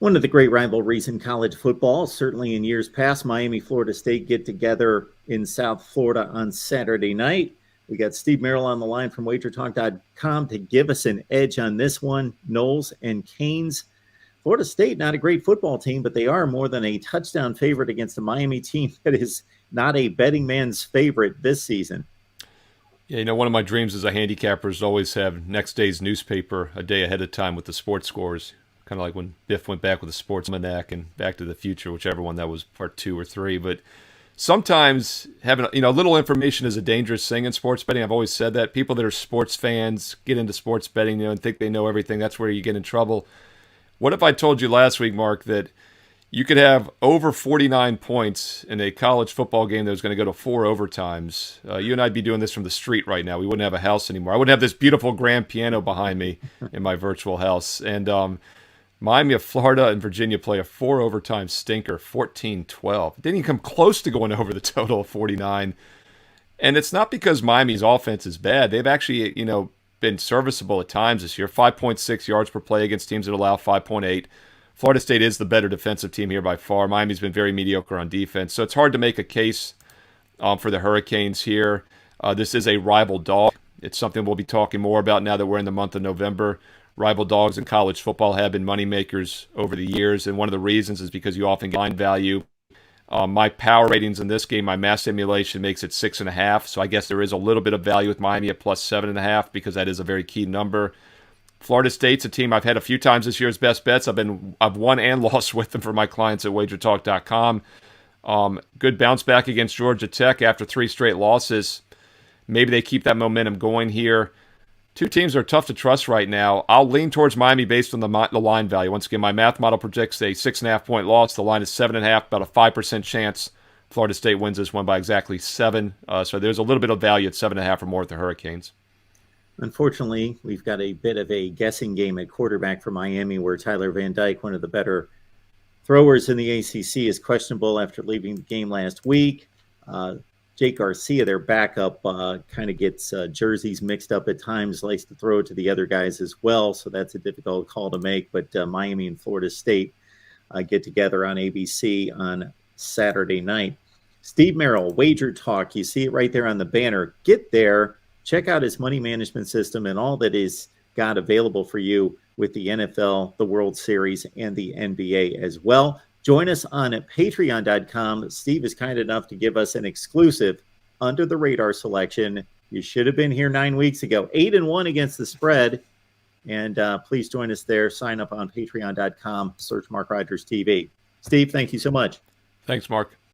One of the great rivalries in college football, certainly in years past, Miami, Florida State get together in South Florida on Saturday night. We got Steve Merrill on the line from WagerTalk.com to give us an edge on this one. Knowles and Canes. Florida State, not a great football team, but they are more than a touchdown favorite against a Miami team that is not a betting man's favorite this season. Yeah, one of my dreams as a handicapper is to always have next day's newspaper a day ahead of time with the sports scores. Kind of like when Biff went back with the Sports Almanac and Back to the Future, whichever one that was, part 2 or 3. But sometimes having a little information is a dangerous thing in sports betting. I've always said that. People that are sports fans get into sports betting, and think they know everything. That's where you get in trouble. What if I told you last week, Mark, that you could have over 49 points in a college football game that was going to go to 4 overtimes? You and I'd be doing this from the street right now. We wouldn't have a house anymore. I wouldn't have this beautiful grand piano behind me in my virtual house. And Miami of Florida and Virginia play a 4 overtime stinker, 14-12. Didn't even come close to going over the total of 49. And it's not because Miami's offense is bad. They've actually, been serviceable at times this year. 5.6 yards per play against teams that allow 5.8. Florida State is the better defensive team here by far. Miami's been very mediocre on defense. So it's hard to make a case for the Hurricanes here. This is a rival dog. It's something we'll be talking more about now that we're in the month of November. Rival dogs in college football have been moneymakers over the years, and one of the reasons is because you often get line value. My power ratings in this game, my mass simulation makes it 6.5, so I guess there is a little bit of value with Miami at plus 7.5 because that is a very key number. Florida State's a team I've had a few times this year as best bets. I've won and lost with them for my clients at WagerTalk.com. Good bounce back against Georgia Tech after 3 straight losses. Maybe they keep that momentum going here. Two teams are tough to trust right now. I'll lean towards Miami based on the line value. Once again, my math model projects a 6.5-point loss. The line is 7.5, about a 5% chance Florida State wins this one by exactly 7. So there's a little bit of value at 7.5 or more at the Hurricanes. Unfortunately, we've got a bit of a guessing game at quarterback for Miami where Tyler Van Dyke, one of the better throwers in the ACC, is questionable after leaving the game last week. Jake Garcia, their backup, kind of gets jerseys mixed up at times, likes to throw it to the other guys as well, so that's a difficult call to make. But Miami and Florida State get together on ABC on Saturday night. Steve Merrill, Wager Talk, you see it right there on the banner. Get there, check out his money management system and all that is got available for you with the NFL, the World Series, and the NBA as well. Join us on Patreon.com. Steve is kind enough to give us an exclusive under the radar selection. You should have been here 9 weeks ago. 8-1 against the spread. And please join us there. Sign up on Patreon.com. Search Mark Rogers TV. Steve, thank you so much. Thanks, Mark.